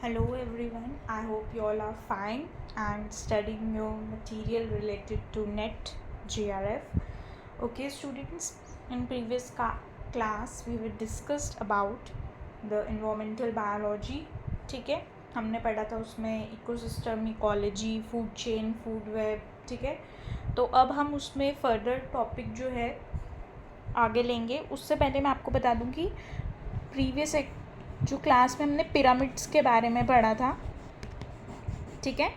Hello everyone, I hope you all are fine and studying your material related to NET GRF. Okay students, in previous class we were discussed about the environmental biology. ठीक है, हमने पढ़ा था उसमें ecosystem, ecology, food chain, food web. ठीक है, तो अब हम उसमें फर्दर टॉपिक जो है आगे लेंगे. उससे पहले मैं आपको बता दूं कि प्रीवियस एक जो क्लास में हमने पिरामिड्स के बारे में पढ़ा था. ठीक है,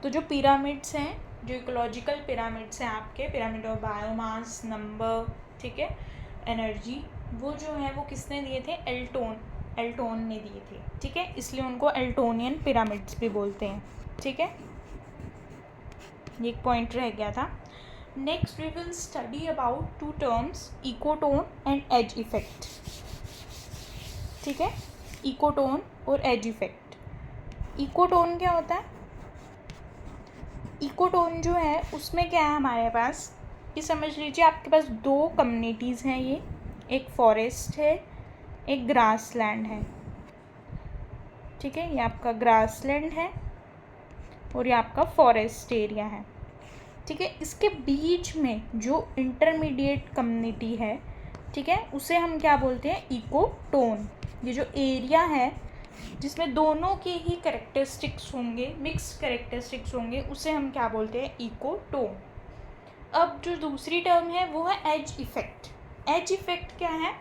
तो जो पिरामिड्स हैं, जो इकोलॉजिकल पिरामिड्स हैं आपके, पिरामिड ऑफ बायोमास, नंबर, ठीक है, एनर्जी, वो जो है वो किसने दिए थे? एल्टोन ने दिए थे. ठीक है, इसलिए उनको एल्टोनियन पिरामिड्स भी बोलते हैं. ठीक है, ये एक पॉइंट रह गया था. Next we will study about two terms, ecotone and edge effect. ठीक है, इकोटोन और एज इफेक्ट. इकोटोन क्या होता है? इकोटोन जो है उसमें क्या है हमारे पास, ये समझ लीजिए आपके पास दो कम्युनिटीज़ हैं. ये एक फॉरेस्ट है, एक ग्रासलैंड है. ठीक है, ये आपका ग्रासलैंड है और ये आपका फॉरेस्ट एरिया है. ठीक है, इसके बीच में जो इंटरमीडिएट कम्युनिटी है, ठीक है, उसे हम क्या बोलते हैं? इकोटोन. ये जो एरिया है जिसमें दोनों के ही कैरेक्टरिस्टिक्स होंगे, मिक्स्ड कैरेक्टरिस्टिक्स होंगे, उसे हम क्या बोलते हैं? इकोटोन. अब जो दूसरी टर्म है वो है एज इफेक्ट. एज इफेक्ट क्या है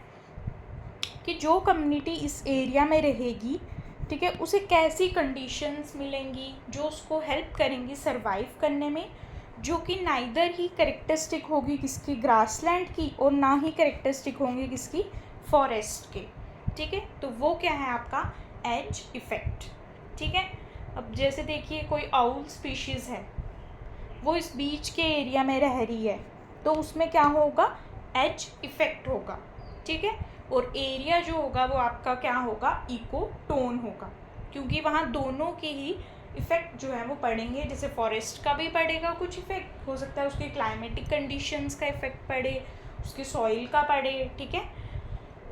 कि जो कम्युनिटी इस एरिया में रहेगी, ठीक है, उसे कैसी कंडीशंस मिलेंगी जो उसको हेल्प करेंगी सरवाइव करने में, जो कि नाइदर ही कैरेक्टरिस्टिक होगी किसकी? ग्रासलैंड की, और ना ही कैरेक्टरिस्टिक होंगी किसकी? फॉरेस्ट के. ठीक है, तो वो क्या है आपका? Edge effect. ठीक है, अब जैसे देखिए कोई आउल स्पीशीज़ है, वो इस बीच के एरिया में रह रही है, तो उसमें क्या होगा? एज इफेक्ट होगा. ठीक है, और एरिया जो होगा वो आपका क्या होगा? इकोटोन होगा, क्योंकि वहाँ दोनों के ही इफ़ेक्ट जो है वो पड़ेंगे. जैसे फॉरेस्ट का भी पड़ेगा कुछ इफ़ेक्ट, हो सकता है उसके क्लाइमेटिक कंडीशंस का इफ़ेक्ट पड़े, उसके सॉइल का पड़े. ठीक है,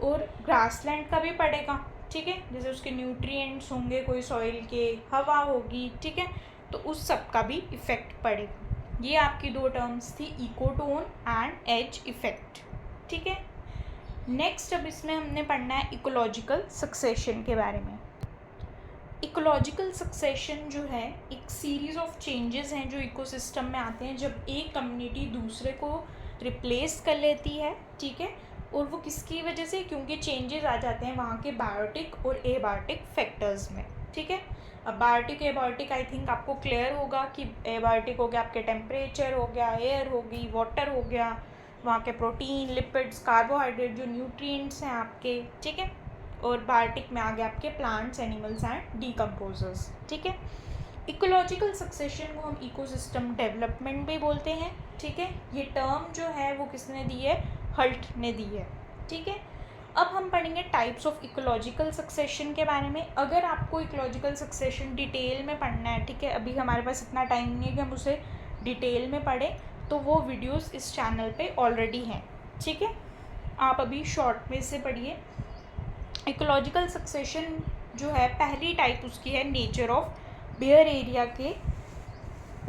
और ग्रासलैंड का भी पड़ेगा. ठीक है, जैसे उसके न्यूट्रिएंट्स होंगे कोई सॉइल के, हवा होगी. ठीक है, तो उस सब का भी इफ़ेक्ट पड़ेगा. ये आपकी दो टर्म्स थी, इकोटोन एंड एज इफ़ेक्ट. ठीक है, नेक्स्ट अब इसमें हमने पढ़ना है इकोलॉजिकल सक्सेशन के बारे में. इकोलॉजिकल सक्सेशन जो है एक सीरीज़ ऑफ चेंजेस हैं जो इकोसिस्टम में आते हैं जब एक कम्युनिटी दूसरे को रिप्लेस कर लेती है. ठीक है, और वो किसकी वजह से? क्योंकि चेंजेस आ जाते हैं वहाँ के बायोटिक और एबायोटिक फैक्टर्स में. ठीक है, अब बायोटिक एबायोटिक आई थिंक आपको क्लियर होगा कि एबायोटिक हो गया आपके टेम्परेचर हो गया, एयर होगी, वाटर हो गया, वहाँ के प्रोटीन, लिपिड्स, कार्बोहाइड्रेट, जो न्यूट्रिएंट्स हैं आपके. ठीक है, और बायोटिक में आ गए आपके प्लांट्स, एनिमल्स एंड डीकम्पोजर्स. ठीक है, इकोलॉजिकल सक्सेशन को हम इकोसिस्टम डेवलपमेंट भी बोलते हैं. ठीक है, ये टर्म जो है वो किसने दी है? हल्ट ने दी है. ठीक है, अब हम पढ़ेंगे टाइप्स ऑफ इकोलॉजिकल सक्सेशन के बारे में. अगर आपको इकोलॉजिकल सक्सेशन डिटेल में पढ़ना है, ठीक है, अभी हमारे पास इतना टाइम नहीं है कि हम उसे डिटेल में पढ़ें, तो वो वीडियोस इस चैनल पे ऑलरेडी हैं. ठीक है, आप अभी शॉर्ट में से पढ़िए. इकोलॉजिकल सक्सेशन जो है पहली टाइप उसकी है नेचर ऑफ बेयर एरिया के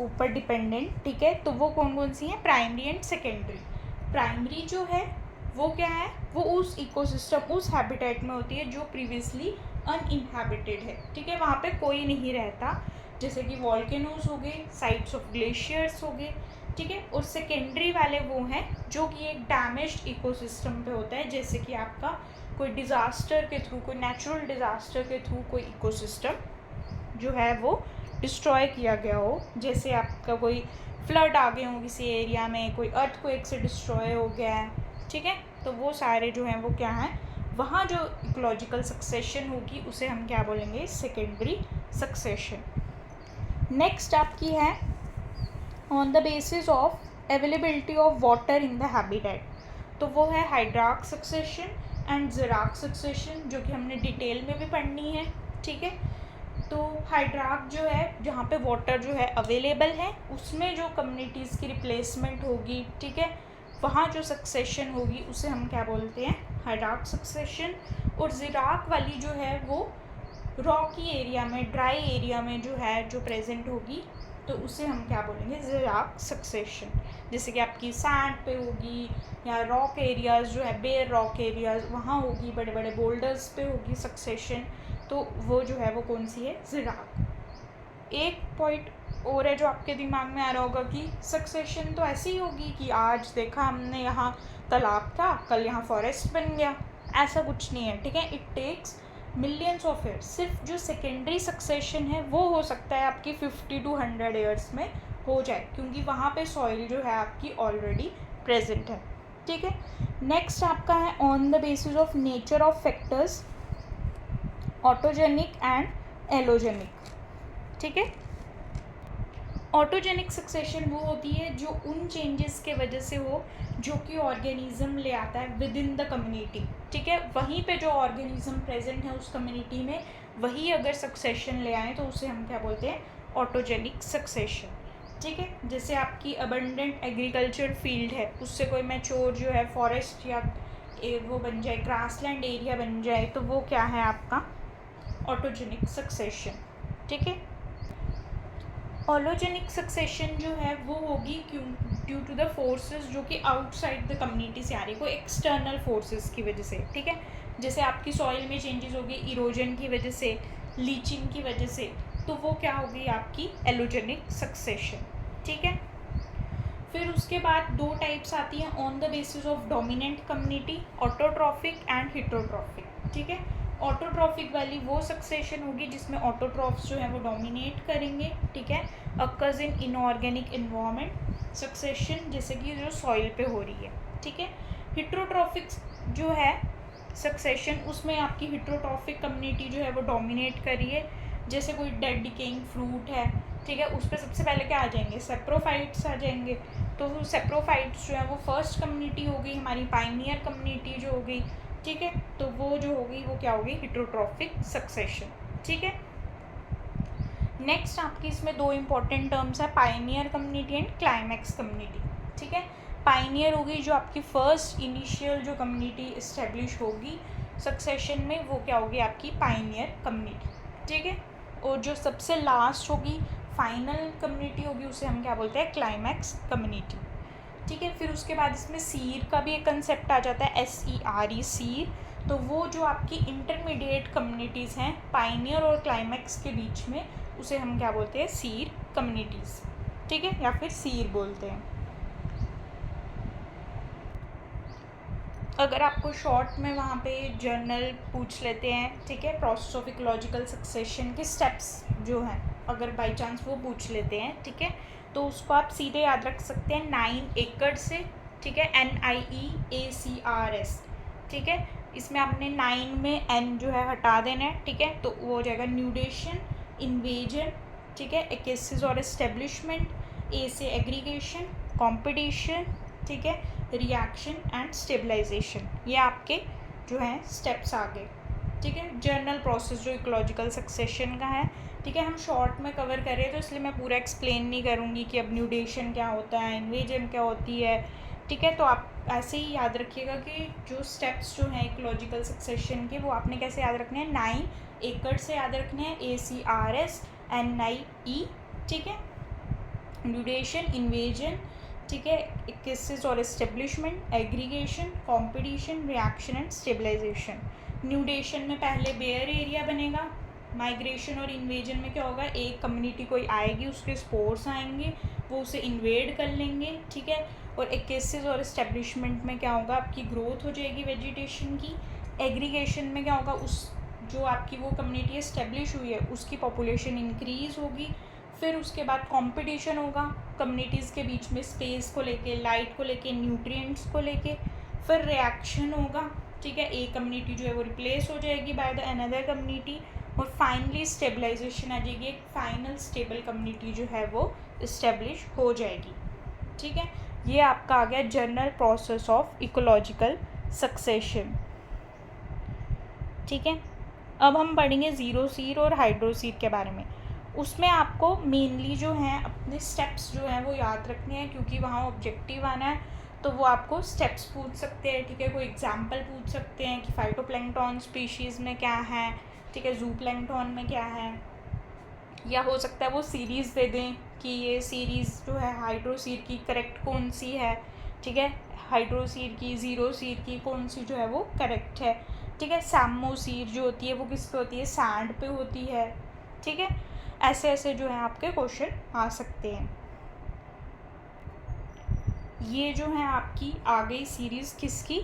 ऊपर डिपेंडेंट. ठीक है, तो वो कौन कौन सी हैं? Primary and secondary. प्राइमरी जो है वो क्या है? वो उस इकोसिस्टम, उस हैबिटेट में होती है जो प्रीवियसली अनइनहैबिटेड है. ठीक है, वहाँ पे कोई नहीं रहता, जैसे कि वॉल्केनोज हो गए, साइट्स ऑफ ग्लेशियर्स हो गए. ठीक है, और सेकेंडरी वाले वो हैं जो कि एक डैमेज्ड इकोसिस्टम पे होता है, जैसे कि आपका कोई डिज़ास्टर के थ्रू, कोई नेचुरल डिज़ास्टर के थ्रू कोई इकोसिस्टम जो है वो डिस्ट्रॉय किया गया हो. जैसे आपका कोई फ्लड आ गए हो किसी एरिया में, कोई अर्थक्वेक से डिस्ट्रॉय हो गया है. ठीक है, तो वो सारे जो हैं वो क्या हैं? वहाँ जो इकोलॉजिकल सक्सेशन होगी उसे हम क्या बोलेंगे? Secondary succession. नेक्स्ट आपकी है on the basis of availability of water in the habitat. तो वो है हाइड्रार्क सक्सेशन एंड ज़िरार्क सक्सेशन, जो कि हमने डिटेल में भी पढ़नी है. ठीक है, तो हाइड्रार्क जो है जहाँ पे वाटर जो है अवेलेबल है, उसमें जो कम्युनिटीज़ की रिप्लेसमेंट होगी. ठीक है, वहाँ जो सक्सेशन होगी उसे हम क्या बोलते हैं? हाइड्रार्क सक्सेशन. और ज़िरार्क वाली जो है वो रॉकी एरिया में, ड्राई एरिया में जो है जो प्रेजेंट होगी, तो उसे हम क्या बोलेंगे, ज़िगज़ैग सक्सेशन। जैसे कि आपकी सैंड पे होगी, या रॉक एरियाज़ जो है, बेयर रॉक एरियाज़ वहाँ होगी, बड़े बड़े बोल्डर्स पे होगी सक्सेशन, तो वो जो है वो कौन सी है, ज़िगज़ैग। एक पॉइंट और है जो आपके दिमाग में आ रहा होगा कि सक्सेशन तो ऐसी ही होगी कि आज देखा हमने यहाँ तालाब था, कल यहाँ फॉरेस्ट बन गया, ऐसा कुछ नहीं है, ठीक है। It takes millions of years. सिर्फ जो सेकेंडरी सक्सेशन है वो हो सकता है आपकी 50 to 100 ईयर्स में हो जाए, क्योंकि वहाँ पे सॉइल जो है आपकी ऑलरेडी प्रेजेंट है, ठीक है। नेक्स्ट आपका है on the basis of nature of factors, autogenic and allogenic, ठीक है। ऑटोजेनिक सक्सेशन वो होती है जो उन चेंजेस के वजह से हो जो कि ऑर्गेनिज्म ले आता है विद इन द कम्युनिटी, ठीक है। वहीं पे जो ऑर्गेनिज्म प्रेजेंट है उस कम्युनिटी में, वही अगर सक्सेशन ले आए तो उसे हम क्या बोलते हैं, ऑटोजेनिक सक्सेशन, ठीक है। जैसे आपकी अबंडेंट एग्रीकल्चर फील्ड है, उससे कोई मैच्योर जो है फॉरेस्ट या वो बन जाए, ग्रासलैंड एरिया बन जाए, तो वो क्या है आपका ऑटोजेनिक सक्सेशन, ठीक है। ऑलोजेनिक सक्सेशन जो है वो होगी क्यों, ड्यू टू द फोर्सेस जो कि आउटसाइड द कम्युनिटी से आ रही है, कोई एक्सटर्नल फोर्सेस की वजह से, ठीक है। जैसे आपकी सॉइल में चेंजेस होगी इरोजन की वजह से, लीचिंग की वजह से, तो वो क्या होगी आपकी एलोजेनिक सक्सेशन, ठीक है। फिर उसके बाद दो टाइप्स आती हैं on the basis of dominant community, autotrophic and heterotrophic, ठीक है। ऑटोट्रॉफिक वाली वो सक्सेशन होगी जिसमें ऑटोट्रॉफ्स जो है वो डोमिनेट करेंगे, ठीक है। Occurs in inorganic environment succession, जैसे कि जो सॉइल पे हो रही है, ठीक है। हिटरोट्रॉफिक जो है सक्सेशन, उसमें आपकी हिटरोट्रॉफिक कम्युनिटी जो है वो डोमिनेट कर रही है। जैसे कोई डेड डिकेइंग फ्रूट है, ठीक है, उस पर सबसे पहले क्या आ जाएंगे, सेप्रोफाइट्स आ जाएंगे। तो वो सेप्रोफाइट्स जो है वो फर्स्ट कम्युनिटी हो गई, हमारी पाइनियर कम्युनिटी जो हो गई, ठीक है। तो वो जो होगी वो क्या होगी, हिटरोट्रॉफिक सक्सेशन, ठीक है। नेक्स्ट आपकी इसमें दो इंपॉर्टेंट टर्म्स है, pioneer community and climax community, ठीक है। पाइनियर होगी जो आपकी फर्स्ट इनिशियल जो कम्युनिटी इस्टेब्लिश होगी सक्सेशन में, वो क्या होगी आपकी पाइनियर कम्युनिटी, ठीक है। और जो सबसे लास्ट होगी फाइनल कम्युनिटी होगी, उसे हम क्या बोलते हैं, क्लाइमैक्स कम्युनिटी, ठीक है। फिर उसके बाद इसमें सीर का भी एक कंसेप्ट आ जाता है, SERE, सीर। तो वो जो आपकी इंटरमीडिएट कम्युनिटीज़ हैं पाइनियर और क्लाइमैक्स के बीच में, उसे हम क्या बोलते हैं, सीर कम्युनिटीज़, ठीक है, या फिर सीर बोलते हैं। अगर आपको शॉर्ट में वहाँ पे जर्नल पूछ लेते हैं, ठीक है, प्रोसेस ऑफ इकोलॉजिकल सक्सेशन के स्टेप्स जो हैं, अगर बाई चांस वो पूछ लेते हैं, ठीक है, तो उसको आप सीधे याद रख सकते हैं 9 एकड़ से, ठीक है, NIEACRS, ठीक है। इसमें आपने 9 में N जो है हटा देना है, ठीक है, तो वो हो जाएगा न्यूडेशन, इन्वेजन, ठीक है, एक्सेस और एस्टेब्लिशमेंट, A से एग्रीगेशन, कॉम्पिटिशन, ठीक है, रिएक्शन एंड स्टेबलाइजेशन, ये आपके जो हैं स्टेप्स आ गए, ठीक है। जर्नल प्रोसेस जो इकोलॉजिकल सक्सेशन का है, ठीक है, हम शॉर्ट में कवर कर रहे हैं तो इसलिए मैं पूरा एक्सप्लेन नहीं करूँगी कि अब न्यूडेशन क्या होता है, इन्वेजन क्या होती है, ठीक है। तो आप ऐसे ही याद रखिएगा कि जो स्टेप्स जो हैं इकोलॉजिकल सक्सेशन के, वो आपने कैसे याद रखने हैं, 9 एकड़ से याद रखने हैं, ACRS NIE, ठीक है, न्यूडेशन, इन्वेजन, ठीक है, एक्सेस और establishment, aggregation, competition, reaction and stabilization. Nudation में पहले बेयर एरिया बनेगा, माइग्रेशन और इन्वेजन में क्या होगा, एक कम्युनिटी कोई आएगी, उसके स्पोर्स आएंगे, वो उसे इन्वेड कर लेंगे, ठीक है। और एक्सेस और एस्टेब्लिशमेंट में क्या होगा, आपकी ग्रोथ हो जाएगी वेजिटेशन की। एग्रीगेशन में क्या होगा, उस जो आपकी वो कम्युनिटी एस्टेब्लिश हुई है उसकी पॉपुलेशन इंक्रीज़ होगी। फिर उसके बाद कंपटीशन होगा कम्युनिटीज़ के बीच में, स्पेस को लेके, लाइट को लेके, न्यूट्रिएंट्स को लेके। फिर रिएक्शन होगा, ठीक है, एक कम्युनिटी जो है वो रिप्लेस हो जाएगी बाय द अनदर कम्युनिटी। और फाइनली स्टेबलाइजेशन आ जाएगी, एक फाइनल स्टेबल कम्युनिटी जो है वो इस्टेब्लिश हो जाएगी, ठीक है। ये आपका आ गया general process of ecological succession, ठीक है। अब हम पढ़ेंगे ज़ीरो सीर और हाइड्रोसीर के बारे में। उसमें आपको मेनली जो हैं अपने स्टेप्स जो हैं वो याद रखने हैं, क्योंकि वहाँ ऑब्जेक्टिव आना है, तो वो आपको स्टेप्स पूछ सकते हैं, ठीक है। कोई एग्जांपल पूछ सकते हैं कि फाइटोप्लैंक्टन स्पीशीज़ में क्या है, ठीक है। ज़ूप्लैंक्टन में क्या है, या हो सकता है वो सीरीज़ दे दें कि ये सीरीज़ जो है हाइड्रोसीर की करेक्ट कौन सी है, ठीक है। हाइड्रोसीर की, ज़ीरोसीर की कौन सी जो है वो करेक्ट है, ठीक है। सैमोसीर जो होती है वो किस पे होती है, सैंड पे होती है, ठीक है। ऐसे ऐसे जो है आपके क्वेश्चन आ सकते हैं। ये जो है आपकी आ गई सीरीज़ किसकी,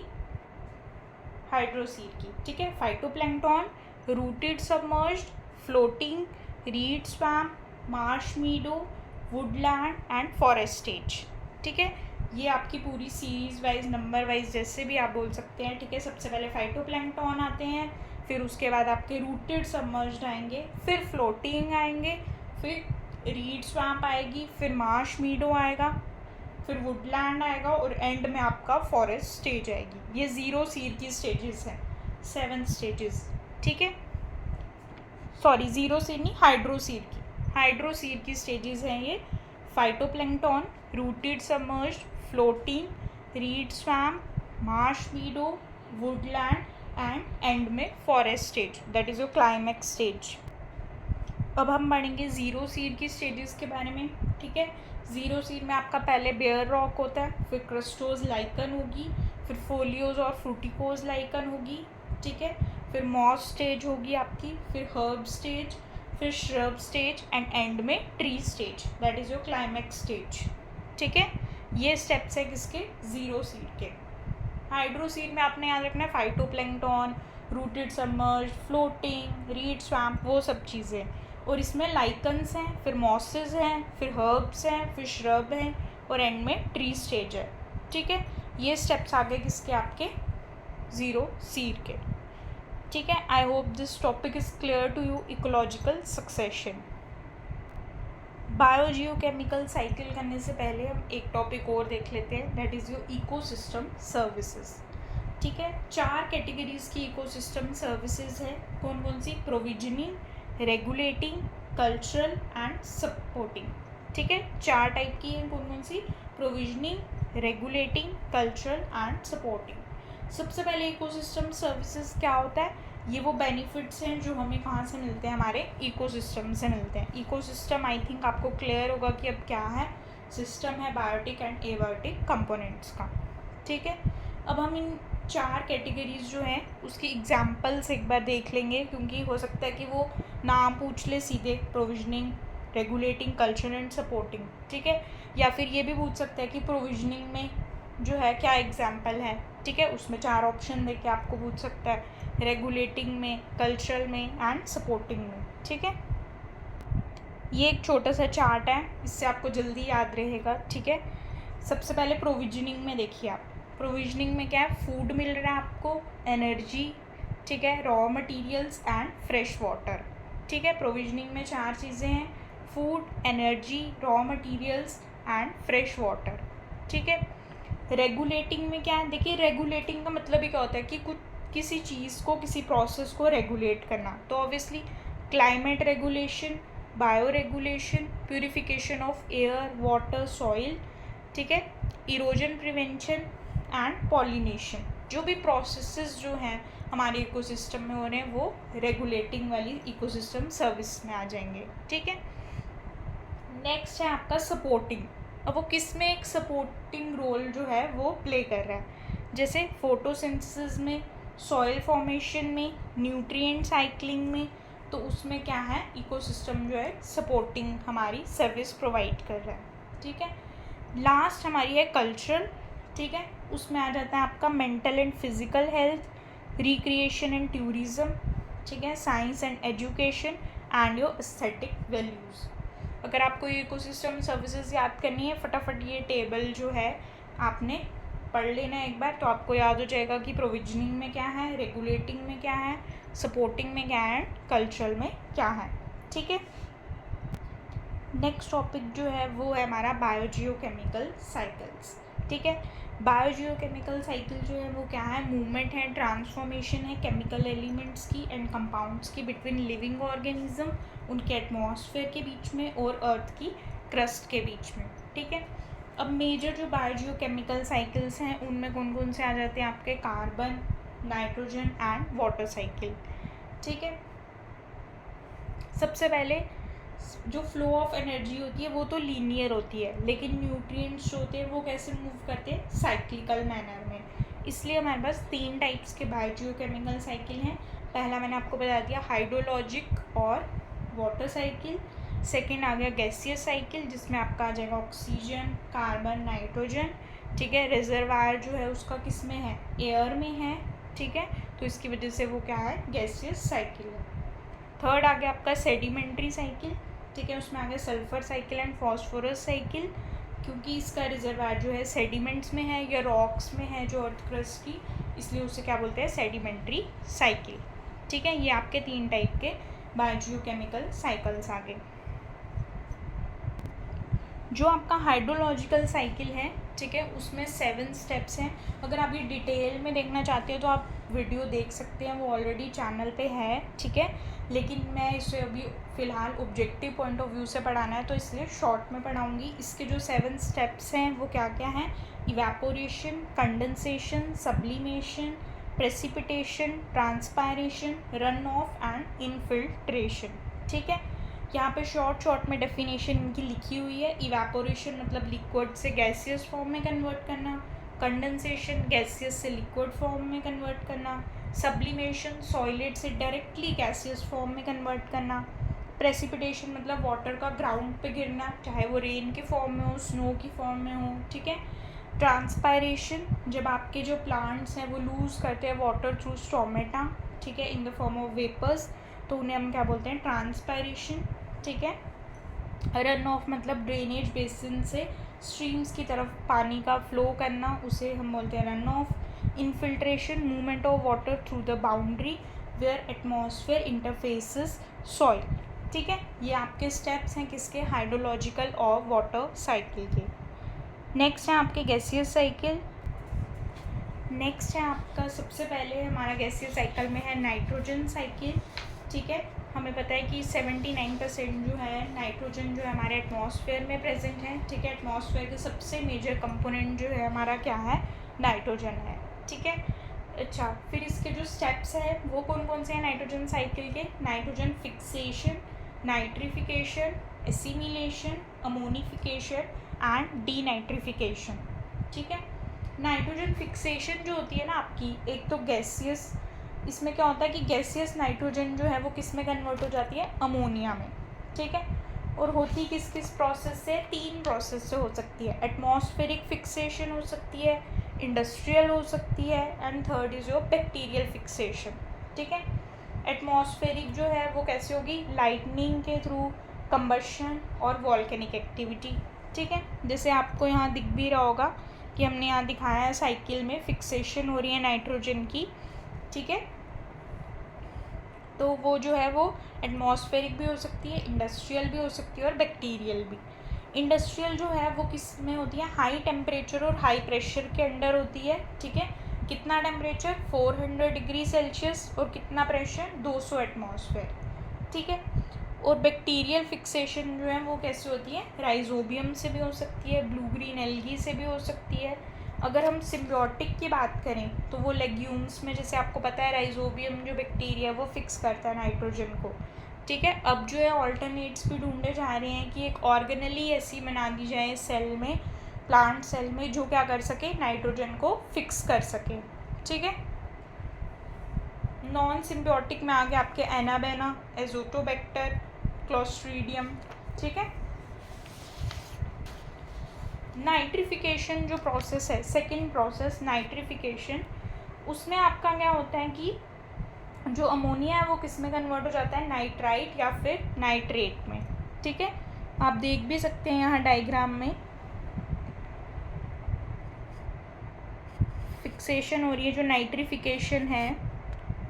हाइड्रोसीर की, ठीक है। Phytoplankton, rooted submerged, floating, reed swamp, marsh meadow, woodland and forest stage, ठीक है। ये आपकी पूरी सीरीज वाइज, नंबर वाइज जैसे भी आप बोल सकते हैं, ठीक है। सबसे पहले फाइटोप्लैंक्टन आते हैं, फिर उसके बाद आपके रूटेड सबमर्ज्ड आएंगे, फिर फ्लोटिंग आएंगे, फिर रीड स्वैम्प आएगी, फिर मार्श मीडो आएगा, फिर वुडलैंड आएगा और एंड में आपका फॉरेस्ट स्टेज आएगी। ये ज़ीरोसीर की स्टेजेस हैं, 7 स्टेजेस, ठीक है। सॉरी, ज़ीरोसीर नहीं, हाइड्रोसीर की स्टेजेस हैं ये। Phytoplankton, rooted submerged, floating, reed swamp, marsh meadow, woodland and में forest stage, that is your climax stage. अब हम पढ़ेंगे ज़ीरोसीर की स्टेजेस के बारे में, ठीक है। ज़ीरोसीर में आपका पहले बेयर रॉक होता है, फिर क्रस्टोज लाइकन होगी, फिर फोलियोज और फ्रूटिकोज लाइकन होगी, ठीक है। फिर मॉस स्टेज होगी आपकी, फिर हर्ब स्टेज, फिर श्रब स्टेज एंड में tree stage, that is your climax stage, ठीक है। ये स्टेप्स है किसके, ज़ीरोसीर के। हाइड्रोसीर में आपने याद रखना है phytoplankton, rooted submerged, floating, reed swamp, वो सब चीज़ें। और इसमें लाइकन्स हैं, फिर मॉसेस हैं, फिर हर्ब्स हैं, फिर श्रब हैं और एंड में ट्री स्टेज है, ठीक है। ये स्टेप्स आगे किसके, आपके ज़ीरोसीर के, ठीक है। I hope this topic is clear to you. Ecological succession, biogeochemical cycle करने से पहले हम एक टॉपिक और देख लेते हैं, that is your ecosystem services, ठीक है। 4 कैटेगरीज की इकोसिस्टम सर्विसेज है, कौन कौन सी, provisioning, regulating, cultural and supporting, ठीक है। 4 टाइप की हैं, कौन कौन सी, provisioning, regulating, cultural and supporting. सबसे पहले इकोसिस्टम सर्विसेज क्या होता है, ये वो बेनिफिट्स हैं जो हमें कहाँ से मिलते हैं, हमारे इकोसिस्टम से मिलते हैं। इकोसिस्टम आई थिंक आपको क्लियर होगा कि अब क्या है, सिस्टम है बायोटिक एंड एबायोटिक कंपोनेंट्स का, ठीक है। अब हम इन 4 कैटेगरीज जो हैं उसकी एग्जाम्पल्स एक बार देख लेंगे, क्योंकि हो सकता है कि वो नाम पूछ ले सीधे, provisioning, regulating, cultural and supporting, ठीक है। या फिर ये भी पूछ सकता है कि प्रोविजनिंग में जो है क्या एग्जाम्पल है, ठीक है। उसमें 4 ऑप्शन दे के आपको पूछ सकता है, रेगुलेटिंग में, कल्चरल में एंड सपोर्टिंग में, ठीक है। ये एक छोटा सा चार्ट है, इससे आपको जल्दी याद रहेगा, ठीक है। सबसे पहले प्रोविजनिंग में देखिए आप, प्रोविजनिंग में क्या है, फूड मिल रहा है आपको, एनर्जी, ठीक है, raw materials and fresh water, ठीक है। प्रोविजनिंग में 4 चीज़ें हैं, food, energy, raw materials and fresh water, ठीक है। रेगुलेटिंग में क्या है, देखिए रेगुलेटिंग का मतलब ही क्या होता है कि कुछ किसी चीज़ को, किसी प्रोसेस को रेगुलेट करना, तो obviously climate regulation, bio regulation, purification of air, water, soil, ठीक है, इरोजन प्रिवेंशन एंड पॉलिनेशन। जो भी प्रोसेसेस जो हैं हमारे इकोसिस्टम में हो रहे हैं वो रेगुलेटिंग वाली इकोसिस्टम सर्विस में आ जाएंगे, ठीक है। नेक्स्ट है आपका सपोर्टिंग। अब वो किस में एक सपोर्टिंग रोल जो है वो प्ले कर रहा है, जैसे फोटोसिंथेसिस में, सॉइल फॉर्मेशन में, न्यूट्रिएंट साइक्लिंग में, तो उसमें क्या है, इकोसिस्टम जो है सपोर्टिंग हमारी सर्विस प्रोवाइड कर रहा है, ठीक है। लास्ट हमारी है कल्चरल, ठीक है। उसमें आ जाता है आपका mental and physical health, recreation and tourism, ठीक है, science and education and your aesthetic values. अगर आपको ये इकोसिस्टम सर्विसेज याद करनी है, फटाफट ये टेबल जो है आपने पढ़ लेना एक बार, तो आपको याद हो जाएगा कि प्रोविजनिंग में क्या है, रेगुलेटिंग में क्या है, सपोर्टिंग में क्या है, कल्चरल में क्या है, ठीक है। नेक्स्ट टॉपिक जो है वो है हमारा बायोजियोकेमिकल साइकिल्स, ठीक है। बायोजियोकेमिकल साइकिल जो है वो क्या है, मूवमेंट है, ट्रांसफॉर्मेशन है केमिकल एलिमेंट्स की एंड कंपाउंड्स की बिटवीन लिविंग ऑर्गेनिज्म, उनके एटमॉस्फेयर के बीच में और अर्थ की क्रस्ट के बीच में, ठीक है। अब मेजर जो बायोजियोकेमिकल साइकिल्स हैं उनमें कौन कौन से आ जाते हैं आपके, carbon, nitrogen and water cycle, ठीक है। सबसे पहले जो फ्लो ऑफ एनर्जी होती है वो तो लीनियर होती है, लेकिन न्यूट्रिएंट्स जो होते हैं वो कैसे मूव करते हैं, साइक्लिकल मैनर में। इसलिए हमारे पास 3 टाइप्स के बायोजियोकेमिकल साइकिल हैं। पहला मैंने आपको बता दिया हाइड्रोलॉजिक और वाटर साइकिल। सेकेंड आ गया गैसियस साइकिल, जिसमें आपका आ जाएगा ऑक्सीजन, कार्बन, नाइट्रोजन। ठीक है, रिजर्वायर जो है उसका किस में है, एयर में है। ठीक है, तो इसकी वजह से वो क्या है, गैसियस साइकिल है। थर्ड आ गया आपका सेडिमेंट्री साइकिल। ठीक है, उसमें आ गया sulphur cycle and phosphorus cycle, क्योंकि इसका रिजर्वायर जो है सेडिमेंट्स में है या रॉक्स में है जो अर्थ क्रस्ट की, इसलिए उसे क्या बोलते हैं, सेडिमेंट्री साइकिल। ठीक है, ये आपके 3 टाइप के बायोजियोकेमिकल साइकिल्स आ गए। जो आपका हाइड्रोलॉजिकल साइकिल है, ठीक है, उसमें 7 स्टेप्स हैं। अगर आप ये डिटेल में देखना चाहते हो तो आप वीडियो देख सकते हैं, वो ऑलरेडी चैनल पे है। ठीक है, लेकिन मैं इसे अभी फ़िलहाल ऑब्जेक्टिव पॉइंट ऑफ व्यू से पढ़ाना है तो इसलिए शॉर्ट में पढ़ाऊँगी। इसके जो 7 स्टेप्स हैं वो क्या क्या हैं, evaporation, condensation, sublimation, precipitation, transpiration, run of and infiltration. ठीक है, यहाँ पे शॉर्ट में डेफिनेशन इनकी लिखी हुई है। इवेपोरेशन मतलब लिक्विड से गैसियस फॉर्म में कन्वर्ट करना, कंडेंसेशन गैसियस से लिक्विड फॉर्म में कन्वर्ट करना, सब्लिमेशन सॉलिड से डायरेक्टली गैसियस फॉर्म में कन्वर्ट करना, प्रेसिपिटेशन मतलब वाटर का ग्राउंड पे गिरना, चाहे वो रेन के फॉर्म में हो, स्नो की फॉर्म में हो। ठीक है, ट्रांसपायरेशन जब आपके जो प्लांट्स हैं वो लूज़ करते हैं वाटर थ्रू स्टोमेटा, ठीक है, in the form of vapours, तो उन्हें हम क्या बोलते हैं, ट्रांसपायरेशन। ठीक है, रन ऑफ मतलब ड्रेनेज बेसिन से स्ट्रीम्स की तरफ पानी का फ्लो करना, उसे हम बोलते हैं run off. Infiltration movement of water through the boundary where atmosphere interfaces soil. ठीक है, ये आपके स्टेप्स हैं किसके, हाइड्रोलॉजिकल और वाटर साइकिल के। नेक्स्ट है आपके गैसियस साइकिल। नेक्स्ट है आपका सबसे पहले हमारा गैसियस साइकिल में है नाइट्रोजन साइकिल। ठीक है, हमें पता है कि 79% जो है नाइट्रोजन जो है हमारे एटमॉस्फेयर में प्रेजेंट है। ठीक है, एटमॉस्फेयर का सबसे मेजर कंपोनेंट जो है हमारा क्या है, नाइट्रोजन है। ठीक है, अच्छा, फिर इसके जो स्टेप्स हैं वो कौन कौन से हैं नाइट्रोजन साइकिल के, nitrogen fixation, nitrification, assimilation, ammonification and denitrification. ठीक है, नाइट्रोजन फिक्सेशन जो होती है ना आपकी, एक तो गैसियस, इसमें क्या होता है कि गैसियस नाइट्रोजन जो है वो किस में कन्वर्ट हो जाती है, अमोनिया में। ठीक है, और होती किस किस प्रोसेस से, 3 प्रोसेस से हो सकती है। एटमॉस्फेरिक फिक्सेशन हो सकती है, इंडस्ट्रियल हो सकती है, and third is your bacterial fixation. ठीक है, एटमॉस्फेरिक जो है वो कैसे होगी, लाइटनिंग के थ्रू, कंबशन और वॉल्केनिक एक्टिविटी। ठीक है, जैसे आपको यहाँ दिख भी रहा होगा कि हमने यहाँ दिखाया है साइकिल में फिक्सेशन हो रही है नाइट्रोजन की। ठीक है, तो वो जो है वो एटमॉस्फेरिक भी हो सकती है, इंडस्ट्रियल भी हो सकती है और बैक्टीरियल भी। इंडस्ट्रियल जो है वो किस में होती है, हाई टेम्परेचर और हाई प्रेशर के अंडर होती है। ठीक है, कितना टेम्परेचर, 400 डिग्री सेल्सियस, और कितना प्रेशर, 200 एटमॉस्फेयर। ठीक है, और बैक्टीरियल फिक्सेशन जो है वो कैसे होती है, राइजोबियम से भी हो सकती है, ब्लू ग्रीन एल्गी से भी हो सकती है। अगर हम सिम्बियोटिक की बात करें तो वो लेग्यूम्स में, जैसे आपको पता है राइजोबियम जो बैक्टीरिया वो फिक्स करता है नाइट्रोजन को। ठीक है, अब जो है ऑल्टरनेट्स भी ढूंढे जा रहे हैं कि एक ऑर्गेनली ऐसी बना दी जाए सेल में, प्लांट सेल में, जो क्या कर सके, नाइट्रोजन को फिक्स कर सके। ठीक है, नॉन सिम्बियोटिक में आ गया आपके एनाबेना, एजोटोबैक्टर, क्लोस्ट्रीडियम। ठीक है, नाइट्रिफिकेशन जो प्रोसेस है, सेकंड प्रोसेस नाइट्रिफिकेशन, उसमें आपका क्या होता है कि जो अमोनिया है वो किस में कन्वर्ट हो जाता है, नाइट्राइट या फिर नाइट्रेट में। ठीक है, आप देख भी सकते हैं यहाँ डायग्राम में फिक्सेशन हो रही है जो नाइट्रिफिकेशन है।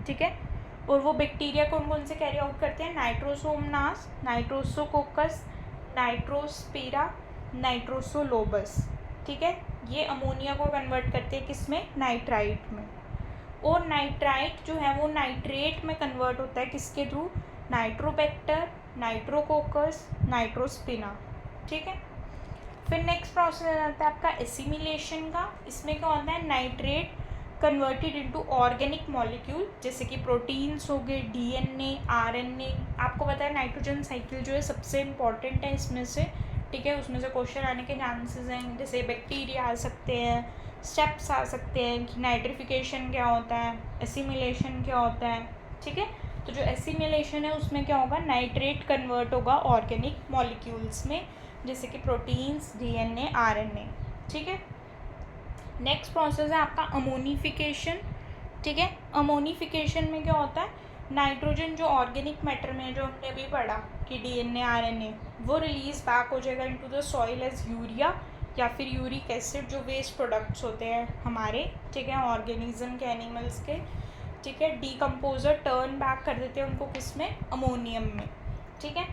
ठीक है, और वो बैक्टीरिया कौन कौन से कैरी आउट करते हैं, नाइट्रोसोमनास, नाइट्रोसोकोकस, नाइट्रोस्पिरा, नाइट्रोसोलोबस। ठीक है, ये अमोनिया को कन्वर्ट करते हैं किस में, नाइट्राइट में। और नाइट्राइट जो है वो नाइट्रेट में कन्वर्ट होता है किसके थ्रू, नाइट्रोबैक्टर, नाइट्रोकोकस, नाइट्रोस्पिना। ठीक है, फिर नेक्स्ट प्रोसेस आता है आपका एसिमिलेशन का। इसमें क्या होता है, nitrate converted into organic molecule, जैसे कि प्रोटीन्स हो गए, डीएनए, आरएनए। आपको पता है नाइट्रोजन साइकिल जो है सबसे इम्पॉर्टेंट है इसमें से, ठीक है। उसमें से क्वेश्चन आने के चांसेस हैं, जैसे बैक्टीरिया आ सकते हैं, स्टेप्स आ सकते हैं कि नाइट्रिफिकेशन क्या होता है, एसिमिलेशन क्या होता है, ठीक है। तो जो एसिमिलेशन है उसमें क्या होगा, नाइट्रेट कन्वर्ट होगा ऑर्गेनिक मॉलिक्यूल्स में, जैसे कि प्रोटीन्स, डीएनए, आरएनए, ठीक है। नेक्स्ट प्रोसेस है आपका अमोनिफिकेशन, ठीक है। अमोनिफिकेशन में क्या होता है, नाइट्रोजन जो ऑर्गेनिक मैटर में, जो हमने अभी पढ़ा कि डीएनए, आरएनए, वो रिलीज बैक हो जाएगा into the soil as urea या फिर यूरिक एसिड, जो वेस्ट प्रोडक्ट्स होते हैं हमारे, ठीक है, ऑर्गेनिज्म के, एनिमल्स के, ठीक है। डीकम्पोजर टर्न बैक कर देते हैं उनको किस में, अमोनियम में, ठीक है।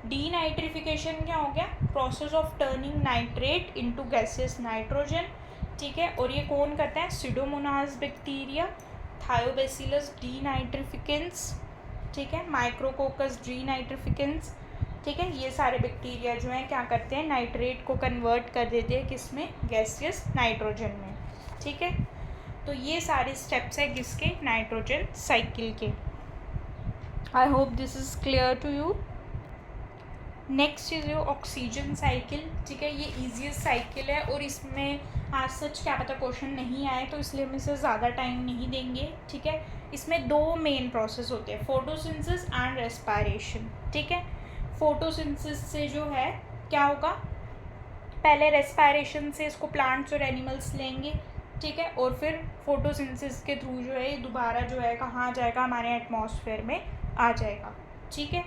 डीनाइट्रिफिकेशन क्या हो गया, process of turning nitrate into gaseous nitrogen, ठीक है। और ये कौन करता है, सीडोमोनास बैक्टीरिया, थायोबैसिलस डीनाइट्रिफिकेंस, ठीक है, माइक्रोकोकस डीनाइट्रिफिकेंस, ठीक है। ये सारे बैक्टीरिया जो हैं क्या करते हैं, नाइट्रेट को कन्वर्ट कर देते हैं किस में, गैसियस नाइट्रोजन में, ठीक है। तो ये सारे स्टेप्स है किसके, नाइट्रोजन साइकिल के। I hope this is clear to you. Next is your oxygen cycle, ठीक है। ये ईजीएस्ट साइकिल है और इसमें आज सच क्या पता क्वेश्चन नहीं आए, तो इसलिए हम इसे ज़्यादा टाइम नहीं देंगे, ठीक है। इसमें दो मेन प्रोसेस होते हैं, फोटोसिंथेसिस एंड रेस्पिरेशन, ठीक है। फोटोसिंथेसिस से जो है क्या होगा, पहले रेस्पिरेशन से इसको प्लांट्स और एनिमल्स लेंगे, ठीक है, और फिर फोटोसिंथेसिस के थ्रू जो है ये दोबारा जो है कहाँ जाएगा, हमारे एटमॉस्फेयर में आ जाएगा, ठीक है।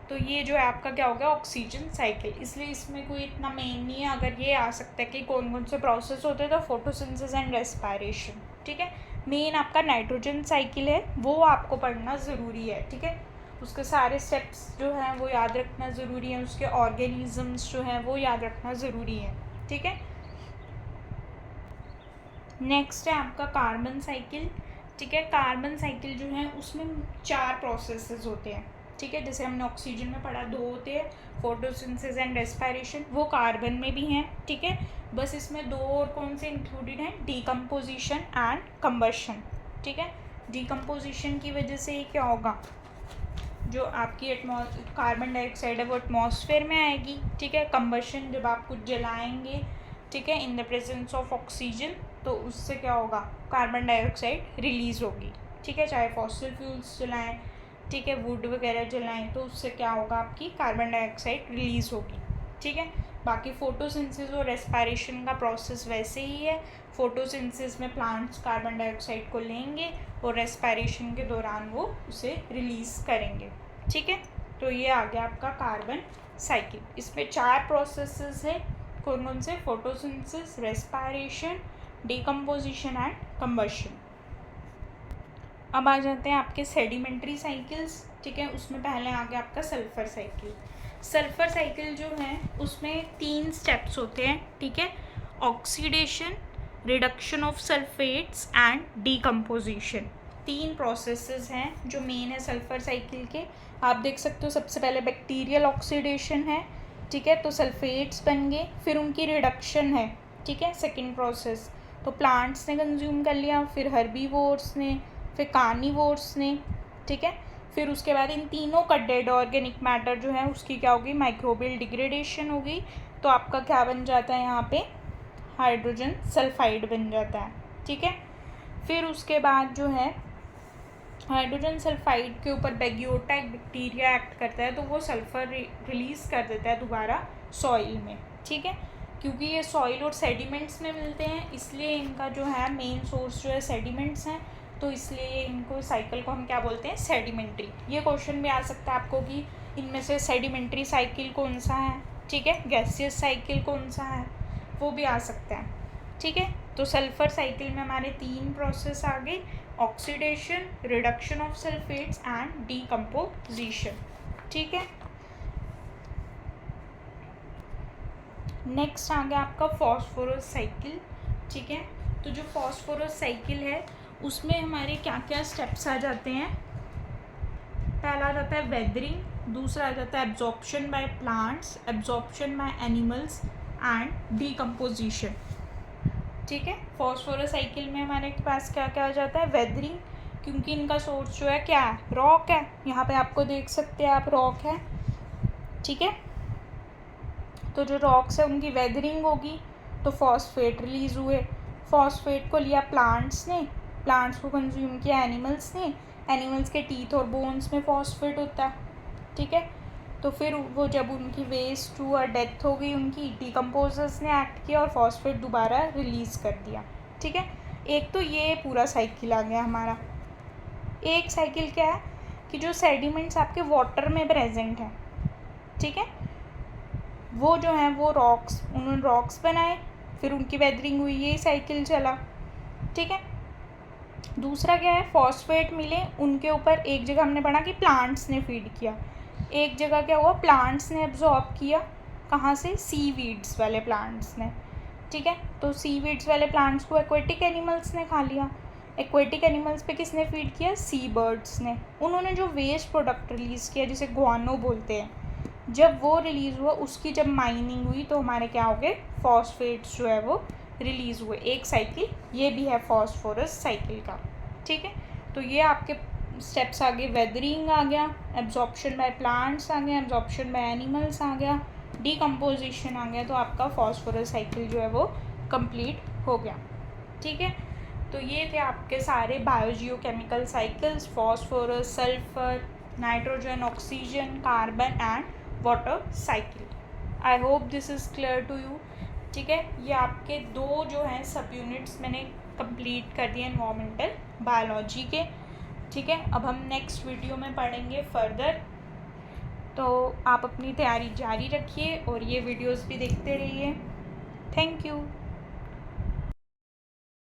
तो ये जो है आपका क्या हो गया, ऑक्सीजन साइकिल। इसलिए इसमें कोई इतना मेन नहीं है, अगर ये आ सकता है कि कौन कौन से प्रोसेस होते हैं, तो फोटोसिंथेसिस एंड रेस्पिरेशन, ठीक है। मेन आपका नाइट्रोजन साइकिल है, वो आपको पढ़ना ज़रूरी है, ठीक है। उसके सारे स्टेप्स जो हैं वो याद रखना ज़रूरी है, उसके ऑर्गेनिजम्स जो हैं वो याद रखना ज़रूरी है, ठीक है। नेक्स्ट है आपका कार्बन साइकिल, ठीक है। कार्बन साइकिल जो है उसमें 4 प्रोसेसेस होते हैं, ठीक है। जैसे हमने ऑक्सीजन में पढ़ा 2 होते हैं, फोटोसिंथेसिस एंड रेस्पिरेशन, वो कार्बन में भी हैं, ठीक है। बस इसमें 2 और कौन से इंक्लूडेड हैं, डीकम्पोजिशन एंड कंबशन, ठीक है। डीकम्पोजिशन की वजह से ये क्या होगा, जो आपकी कार्बन डाइऑक्साइड है वो एटमॉस्फेयर में आएगी, ठीक है। कंबशन जब आप कुछ जलाएंगे, ठीक है, in the presence of oxygen, तो उससे क्या होगा, कार्बन डाइऑक्साइड रिलीज़ होगी, ठीक है। चाहे फॉसिल फ्यूल्स जलाएं, ठीक है, वुड वगैरह जलाएं, तो उससे क्या होगा, आपकी कार्बन डाइऑक्साइड रिलीज़ होगी, ठीक है। बाकी फोटोसिंथेसिस और रेस्पिरेशन का प्रोसेस वैसे ही है। फोटोसिंथेसिस में प्लांट्स कार्बन डाइऑक्साइड को लेंगे और रेस्पिरेशन के दौरान वो उसे रिलीज़ करेंगे, ठीक है। तो ये आ गया आपका कार्बन साइकिल। इसमें 4 प्रोसेसेस है, कौन कौन से, photosynthesis, respiration, decomposition and combustion. अब आ जाते हैं आपके सेडिमेंट्री साइकिल्स, ठीक है। उसमें पहले आ गया आपका सल्फर साइकिल। सल्फर साइकिल जो है उसमें 3 स्टेप्स होते हैं, ठीक है। Oxidation, reduction of sulphates and decomposition, 3 processes हैं जो मेन है सल्फर साइकिल के। आप देख सकते हो सबसे पहले बैक्टीरियल ऑक्सीडेशन है, ठीक है, तो सल्फेट्स बन गए, फिर उनकी रिडक्शन है, ठीक है, सेकेंड प्रोसेस, तो प्लांट्स ने कंज्यूम कर लिया, फिर हर्बीवोर्स ने, फिर कार्निवोर्स ने, ठीक है। फिर उसके बाद इन तीनों का डेड ऑर्गेनिक मैटर जो है उसकी क्या होगी, माइक्रोबियल डिग्रेडेशन होगी, तो आपका क्या बन जाता है यहाँ पे, हाइड्रोजन सल्फाइड बन जाता है, ठीक है। फिर उसके बाद जो है हाइड्रोजन सल्फाइड के ऊपर बेगियोटा एक बैक्टीरिया एक्ट करता है, तो वो सल्फ़र रिलीज़ कर देता है दोबारा सॉइल में, ठीक है। क्योंकि ये सॉइल और सेडिमेंट्स में मिलते हैं, इसलिए इनका जो है मेन सोर्स जो है सेडिमेंट्स हैं, तो इसलिए इनको साइकिल को हम क्या बोलते हैं, सेडिमेंट्री। ये क्वेश्चन भी आ सकता है आपको कि इनमें से सेडिमेंट्री साइकिल कौन सा है, ठीक है, गैसियस साइकिल कौन सा है, वो भी आ सकता है, ठीक है। तो सल्फर साइकिल में हमारे 3 प्रोसेस आ गए, oxidation, reduction of sulphates and decomposition, ठीक है। नेक्स्ट आ गया आपका फॉस्फोरस साइकिल, ठीक है। तो जो फॉस्फोरस साइकिल है उसमें हमारे क्या क्या स्टेप्स आ जाते हैं, पहला आ जाता है वेदरिंग, दूसरा आ जाता है absorption by plants, absorption by animals and decomposition. ठीक है। फॉस्फोरस साइकिल में हमारे पास क्या क्या आ जाता है, वेदरिंग, क्योंकि इनका सोर्स जो है क्या है, रॉक है। यहाँ पे आपको देख सकते हैं आप, रॉक है, ठीक है। तो जो रॉक्स है उनकी वेदरिंग होगी तो फॉस्फेट रिलीज़ हुए। फॉस्फेट को लिया प्लांट्स ने, प्लांट्स को कंज्यूम किया एनिमल्स ने, एनिमल्स के टीथ और बोन्स में फॉस्फेट होता है, ठीक है। तो फिर वो जब उनकी वेस्ट हुआ, डेथ हो गई उनकी, डिकम्पोजर्स ने एक्ट किया और फॉस्फेट दोबारा रिलीज़ कर दिया, ठीक है। एक तो ये पूरा साइकिल आ गया हमारा। एक साइकिल क्या है कि जो सेडिमेंट्स आपके वाटर में प्रेजेंट हैं, ठीक है, वो जो हैं वो रॉक्स, उन्होंने रॉक्स बनाए, फिर उनकी वेदरिंग हुई, ये साइकिल चला, ठीक है। दूसरा क्या है, फॉस्फेट मिले, उनके ऊपर एक जगह हमने पढ़ा कि प्लांट्स ने फीड किया, एक जगह क्या हुआ, प्लांट्स ने एब्जॉर्ब किया, कहाँ से, सीवीड्स वाले प्लांट्स ने, ठीक है। तो सीवीड्स वाले प्लांट्स को एक्वेटिक एनिमल्स ने खा लिया। एक्वेटिक एनिमल्स पे किसने फीड किया, सी बर्ड्स ने। उन्होंने जो वेस्ट प्रोडक्ट रिलीज़ किया जिसे गुआनो बोलते हैं, जब वो रिलीज़ हुआ, उसकी जब माइनिंग हुई तो हमारे क्या हो गए, फॉस्फेट्स जो है वो रिलीज़ हुए। एक साइकिल ये भी है फॉस्फोरस साइकिल का, ठीक है। तो ये आपके स्टेप्स आ गए, वेदरिंग आ गया, एब्जॉर्प्शन बाय प्लांट्स आ गया, एब्जॉर्प्शन बाय एनिमल्स आ गया, डीकम्पोजिशन आ गया, तो आपका फॉस्फोरस साइकिल जो है वो कंप्लीट हो गया, ठीक है। तो ये थे आपके सारे biogeochemical cycles, phosphorus, sulphur, nitrogen, oxygen, carbon and water cycle. I hope this is clear to you, ठीक है। ये आपके दो जो हैं सब यूनिट्स मैंने कंप्लीट कर दिए एनवायरमेंटल बायोलॉजी के, ठीक है। अब हम नेक्स्ट वीडियो में पढ़ेंगे फर्दर, तो आप अपनी तैयारी जारी रखिए और ये वीडियोस भी देखते रहिए। Thank you.